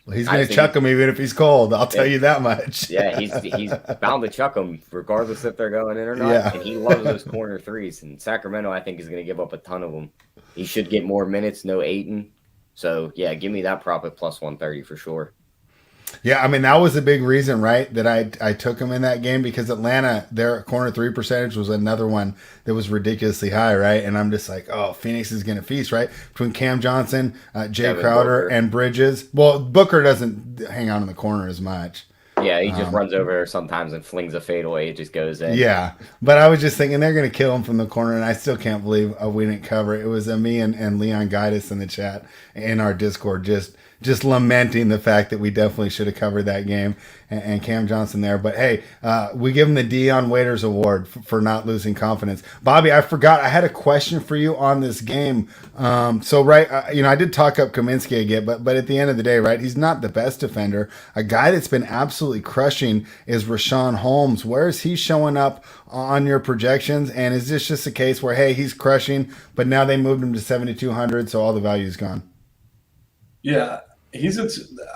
Well, he's going to chuck him even if he's cold. I'll tell you that much. Yeah, he's bound to chuck them regardless if they're going in or not. Yeah. And he loves those corner threes. And Sacramento, I think, is going to give up a ton of them. He should get more minutes, no Ayton. So, yeah, give me that prop at plus 130 for sure. Yeah, I mean that was a big reason, right? That I took them in that game because Atlanta, their corner three percentage was another one that was ridiculously high, right? And I'm just like, oh, Phoenix is going to feast, right? Between Cam Johnson, Jay Devin Crowder, Booker. and Bridges. Well, Booker doesn't hang out in the corner as much. Yeah, he just runs over there sometimes and flings a fadeaway. It just goes in. Yeah, but I was just thinking they're going to kill him from the corner, and I still can't believe we didn't cover it. It was me and Leon Guidus in the chat in our Discord just lamenting the fact that we definitely should have covered that game and Cam Johnson there. But hey, we give him the Dion Waiters Award for not losing confidence. Bobby, I forgot I had a question for you on this game. So right, I did talk up Kaminsky again, but at the end of the day, right, he's not the best defender. A guy that's been absolutely crushing is Rashaan Holmes. Where is he showing up on your projections? And is this just a case where, hey, he's crushing, but now they moved him to 7,200, so all the value's gone? Yeah,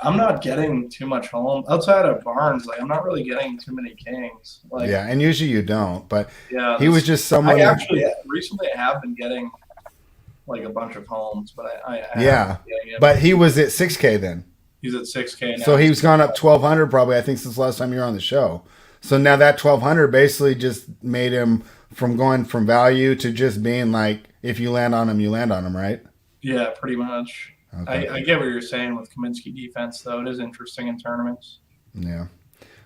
I'm not getting too much home outside of Barnes. Like I'm not really getting too many Kings. Like Yeah, and usually you don't, but yeah, he was just someone. I actually recently have been getting like a bunch of homes, but I yeah, but he was at 6K then. He's at 6K now. So he's gone up 1,200 probably, I think, since the last time you were on the show. So now that 1,200 basically just made him from going from value to just being like, if you land on him, you land on him, right? Yeah, pretty much. Okay. I get what you're saying with Kaminsky defense, though. It is interesting in tournaments. Yeah.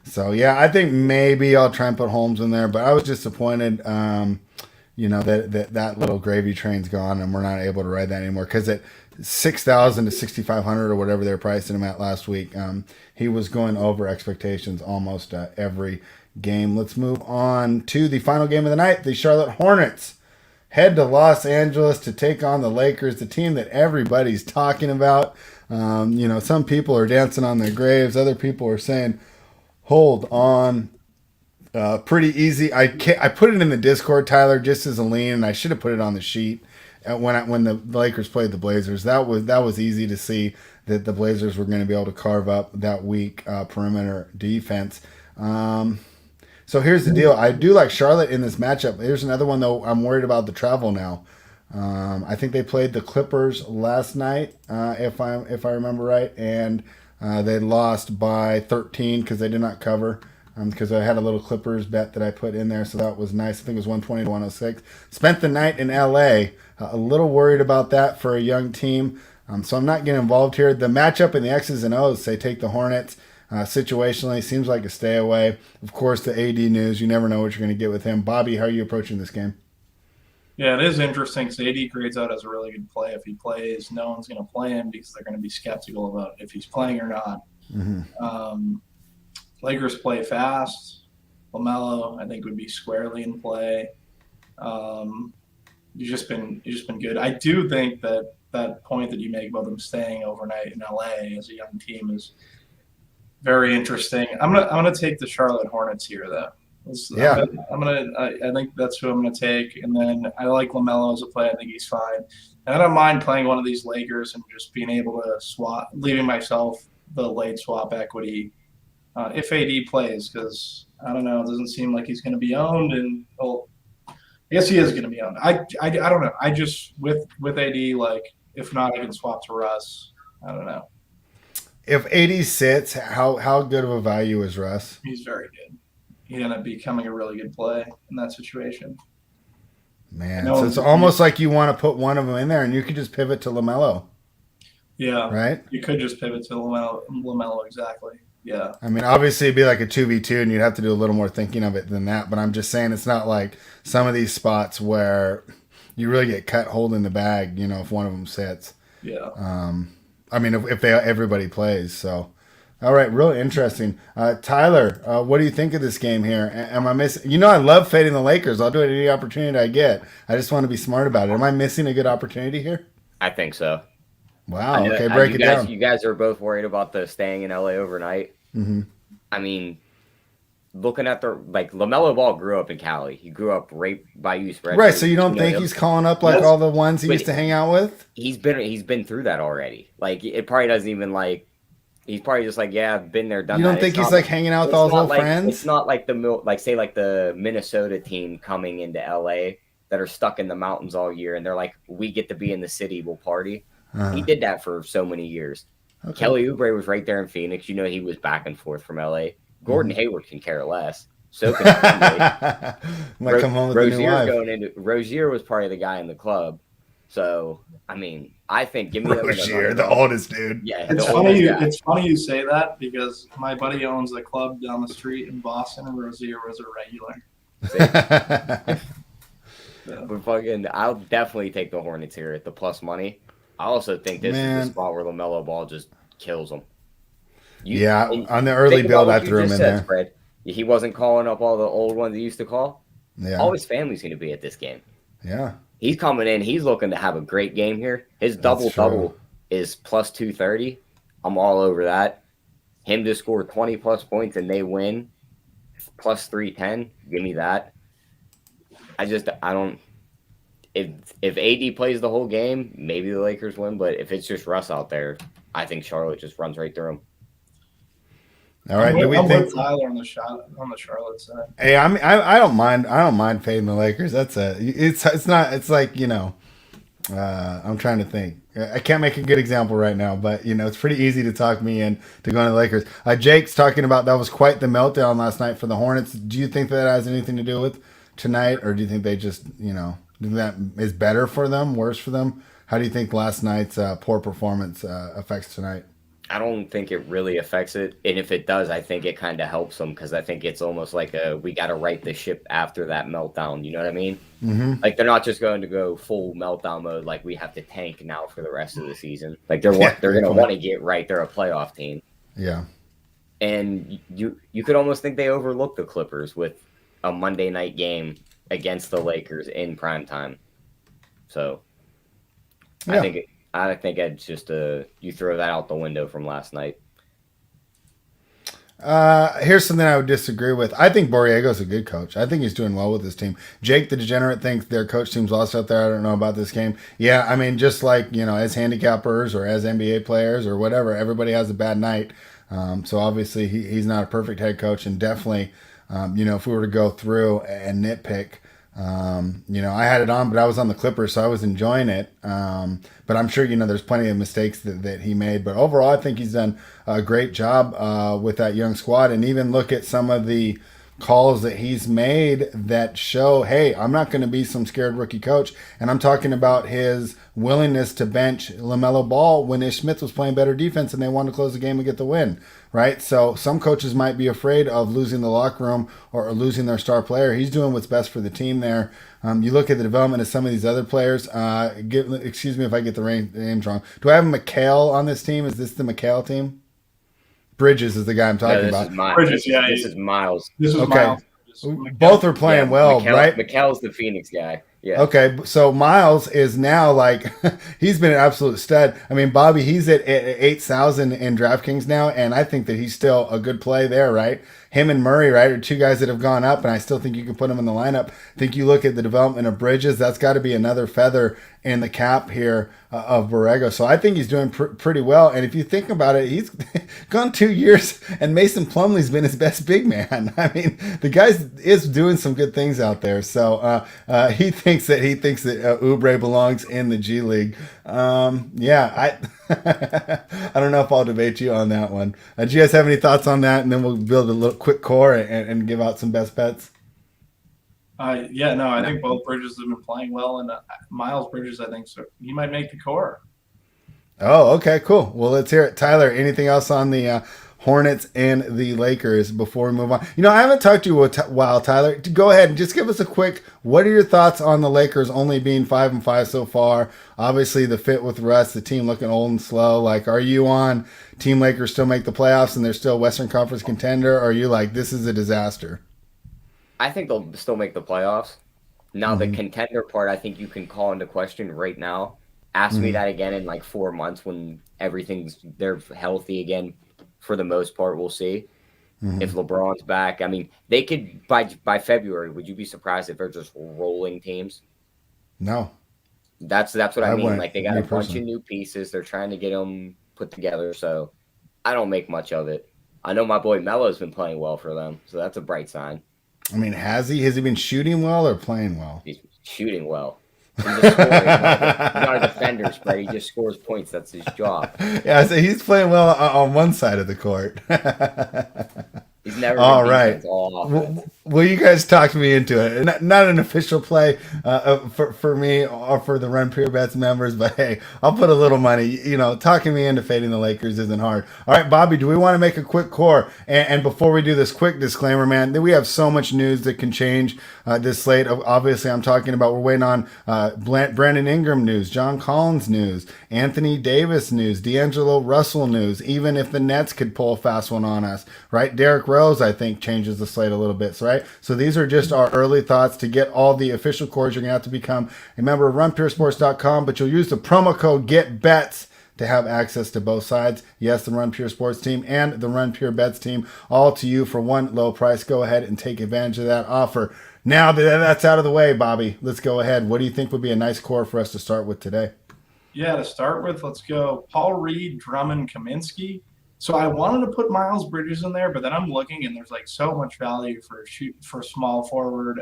So, yeah, I think maybe I'll try and put Holmes in there, but I was disappointed, that little gravy train's gone and we're not able to ride that anymore because at 6,000 to 6,500 or whatever they were pricing him at last week, he was going over expectations almost every game. Let's move on to the final game of the night. The Charlotte Hornets head to Los Angeles to take on the Lakers, the team that everybody's talking about. Some people are dancing on their graves. Other people are saying, hold on. Pretty easy. I put it in the Discord, Tyler, just as a lean, and I should have put it on the sheet when the Lakers played the Blazers. That was easy to see that the Blazers were going to be able to carve up that weak perimeter defense. So here's the deal. I do like Charlotte in this matchup. Here's another one, though. I'm worried about the travel now. I think they played the Clippers last night, if I remember right, and they lost by 13 because they did not cover. Because I had a little Clippers bet that I put in there, so that was nice. I think it was 120 to 106. Spent the night in L.A. A little worried about that for a young team, so I'm not getting involved here. The matchup in the X's and O's say take the Hornets. Situationally, seems like a stay away. Of course, the AD news, you never know what you're going to get with him. Bobby, how are you approaching this game? Yeah, it is interesting because AD grades out as a really good play. If he plays, no one's going to play him because they're going to be skeptical about if he's playing or not. Mm-hmm. Lakers play fast. LaMelo, I think, would be squarely in play. You've just been good. I do think that point that you make about them staying overnight in LA as a young team is very interesting. I'm gonna take the Charlotte Hornets here, though. Yeah. I think that's who I'm gonna take, and then I like LaMelo as a play. I think he's fine, and I don't mind playing one of these Lakers and just being able to swap, leaving myself the late swap equity if AD plays, because I don't know, it doesn't seem like he's going to be owned, and well, I guess he is going to be owned. I don't know. I just with AD, like if not, I can swap to Russ. I don't know. If AD sits, how good of a value is Russ? He's very good. He ended up becoming a really good play in that situation. Man, so it's almost like you want to put one of them in there, and you could just pivot to LaMelo. Yeah, right. You could just pivot to LaMelo exactly. Yeah. I mean, obviously it'd be like a 2v2 and you'd have to do a little more thinking of it than that. But I'm just saying it's not like some of these spots where you really get cut holding the bag, if one of them sits. Yeah. I mean, if everybody plays. So, all right, really interesting. Tyler, what do you think of this game here? Am I missing? I love fading the Lakers. I'll do it any opportunity I get. I just want to be smart about it. Am I missing a good opportunity here? I think so. Wow. Okay, break it down. You guys are both worried about the staying in LA overnight. Mm-hmm. I mean, looking at LaMelo Ball grew up in Cali. He grew up right by you, spread. Right. So you don't think he's calling up like all the ones he used to hang out with? He's been through that already. Like it probably doesn't even like. He's probably just like, yeah, I've been there, done that. You don't think he's like hanging out with all his old friends? It's not like the Minnesota team coming into LA that are stuck in the mountains all year, and they're like, we get to be in the city, we'll party. He did that for so many years. Okay. Kelly Oubre was right there in Phoenix. You know, he was back and forth from LA. Gordon Hayward can care less. So can Finley. Might come home with a new Rozier's wife. going into Rozier was probably the guy in the club. So I mean, I think give me them in Rozier, an the underdog. oldest dude. Yeah, It's the funny. oldest guy. It's funny you say that because my buddy owns a club down the street in Boston, and Rozier was a regular. So, But fucking, I'll definitely take the Hornets here at the plus money. I also think this is the spot where LaMelo Ball just kills them. On the early build, I threw him in there. Fred. He wasn't calling up all the old ones he used to call. Yeah. All his family's going to be at this game. Yeah. He's coming in. He's looking to have a great game here. His double-double is plus 230. I'm all over that. Him to score 20-plus points and they win, plus 310. Give me that. I don't. If AD plays the whole game, maybe the Lakers win. But if it's just Russ out there, I think Charlotte just runs right through him. All right. I'm Do we think with Tyler on the Charlotte side? Hey, I don't mind fading the Lakers. It's not. It's like, I'm trying to think. I can't make a good example right now, but it's pretty easy to talk me in to going to the Lakers. Jake's talking about that was quite the meltdown last night for the Hornets. Do you think that has anything to do with tonight, or do you think they just think that is better for them, worse for them? How do you think last night's poor performance affects tonight? I don't think it really affects it. And if it does, I think it kind of helps them because I think it's almost like we got to right the ship after that meltdown. You know what I mean? Mm-hmm. Like they're not just going to go full meltdown mode. Like we have to tank now for the rest of the season. Like they're going to want to get right. They're a playoff team. Yeah. And you could almost think they overlooked the Clippers with a Monday night game against the Lakers in prime time. So yeah. I think it's just you throw that out the window from last night. Here's something I would disagree with. I think Borrego's a good coach. I think he's doing well with his team. Jake the Degenerate thinks their coach team's lost out there. I don't know about this game. Yeah, I mean, just like, as handicappers or as NBA players or whatever, everybody has a bad night. So obviously he's not a perfect head coach, and definitely, if we were to go through and nitpick, I had it on, but I was on the Clippers, so I was enjoying it. But I'm sure, there's plenty of mistakes that he made. But overall, I think he's done a great job with that young squad. And even look at some of the calls that he's made that show, hey, I'm not going to be some scared rookie coach. And I'm talking about his willingness to bench LaMelo Ball when Ish Smith was playing better defense and they wanted to close the game and get the win, right? So some coaches might be afraid of losing the locker room or losing their star player. He's doing what's best for the team there. You look at the development of some of these other players. Excuse me if I get the names wrong. Do I have McHale on this team? Is this the McHale team? Bridges is the guy I'm talking about. Bridges, this is Miles. This is okay. Miles. Both are playing well, right? McHale's the Phoenix guy. Yeah. Okay, so Miles is now he's been an absolute stud. I mean, Bobby, he's at 8,000 in DraftKings now, and I think that he's still a good play there, right? Him and Murray, right, are two guys that have gone up, and I still think you can put them in the lineup. I think you look at the development of Bridges, that's got to be another feather in the cap here of Borrego. So I think he's doing pretty well. And if you think about it, he's gone 2 years, and Mason Plumlee's been his best big man. I mean, the guy is doing some good things out there. So he thinks that Oubre belongs in the G League. I don't know if I'll debate you on that one. Do you guys have any thoughts on that? And then we'll build a little quick core and give out some best bets. I think both Bridges have been playing well, and Miles Bridges, I think, so he might make the core. Oh, okay, cool. Well, let's hear it. Tyler, anything else on the Hornets and the Lakers before we move on? I haven't talked to you a while, Tyler. Go ahead and just give us a quick, what are your thoughts on the Lakers only being 5-5 so far? Obviously, the fit with Russ, the team looking old and slow. Are you on Team Lakers still make the playoffs and they're still Western Conference contender? Or are you like, this is a disaster? I think they'll still make the playoffs. Now, the contender part, I think you can call into question right now. Ask me that again in 4 months when they're healthy again. For the most part, we'll see if LeBron's back. I mean, they could by February. Would you be surprised if they're just rolling teams? No. That's what I mean. They got a bunch personally. of new pieces. They're trying to get them put together. So I don't make much of it. I know my boy Melo's been playing well for them, so that's a bright sign. I mean, has he been shooting well or playing well? He's shooting well. and just scoring. He's not a defender, spread. He just scores points. That's his job. Yeah, so he's playing well on one side of the court. He's never All been right. defense, all offense. Well, you guys talked me into it. Not an official play for me or for the Run Pure Bets members, but hey, I'll put a little money. You know, talking me into fading the Lakers isn't hard. All right, Bobby, do we want to make a quick core? And before we do this, quick disclaimer, man, that we have so much news that can change this slate. Obviously, I'm talking about we're waiting on Brandon Ingram news, John Collins news, Anthony Davis news, D'Angelo Russell news, even if the Nets could pull a fast one on us, right? Derrick Rose, I think, changes the slate a little bit, right? So these are just our early thoughts. To get all the official cores, you're going to have to become a member of runpuresports.com, but you'll use the promo code GETBETS to have access to both sides. Yes, the Run Pure Sports team and the Run Pure Bets team, all to you for one low price. Go ahead and take advantage of that offer. Now that that's out of the way, Bobby, let's go ahead. What do you think would be a nice core for us to start with today? Yeah, to start with, let's go Paul Reed, Drummond, Kaminsky. So I wanted to put Miles Bridges in there, but then I'm looking and there's like so much value for small forward,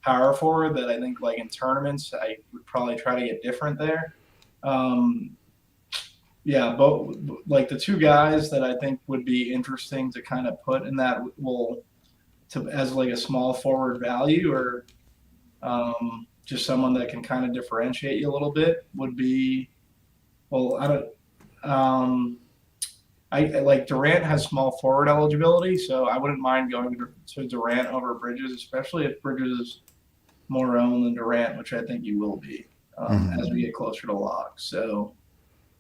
power forward that I think like in tournaments I would probably try to get different there. Yeah, but like the two guys that I think would be interesting to kind of put in that as like a small forward value or just someone that can kind of differentiate you a little bit would be, well, I like Durant has small forward eligibility, so I wouldn't mind going to Durant over Bridges, especially if Bridges is more owned than Durant, which I think he will be as we get closer to lock. So,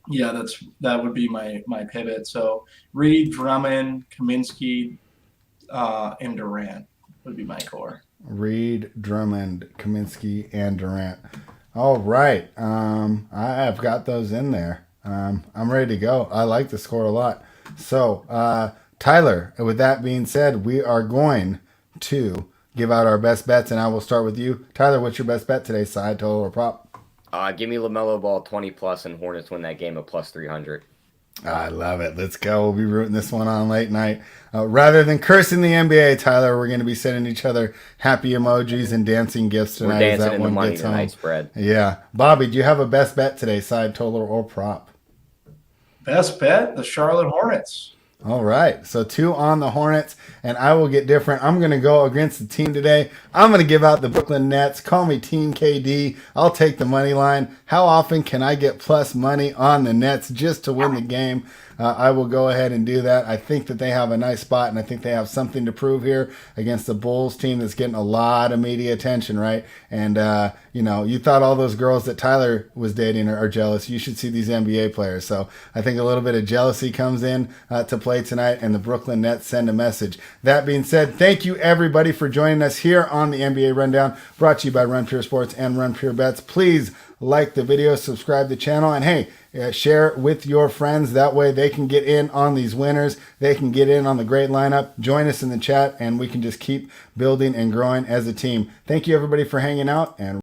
yeah, that would be my pivot. So Reed, Drummond, Kaminsky, and Durant would be my core. Reed, Drummond, Kaminsky, and Durant. All right. I have got those in there. I'm ready to go. I like the score a lot. So, Tyler, with that being said, we are going to give out our best bets, and I will start with you. Tyler, what's your best bet today, side, total, or prop? Give me LaMelo Ball 20+ and Hornets win that game at +300. I love it. Let's go. We'll be rooting this one on late night. Rather than cursing the NBA, Tyler, we're going to be sending each other happy emojis and dancing gifts tonight. We're dancing in the money tonight spread. Yeah. Bobby, do you have a best bet today, side, total, or prop? Best bet, the Charlotte Hornets. All right. So 2 on the Hornets, and I will get different. I'm going to go against the team today. I'm going to give out the Brooklyn Nets. Call me Team KD. I'll take the money line. How often can I get plus money on the Nets just to win the game? I will go ahead and do that. I think that they have a nice spot, and I think they have something to prove here against the Bulls team that's getting a lot of media attention, right? And, you thought all those girls that Tyler was dating are jealous. You should see these NBA players. So I think a little bit of jealousy comes in to play tonight, and the Brooklyn Nets send a message. That being said, thank you, everybody, for joining us here on the NBA Rundown, brought to you by Run Pure Sports and Run Pure Bets. Please like the video, subscribe to the channel, and hey, share with your friends. That way they can get in on these winners. They can get in on the great lineup. Join us in the chat, and we can just keep building and growing as a team. Thank you, everybody, for hanging out, and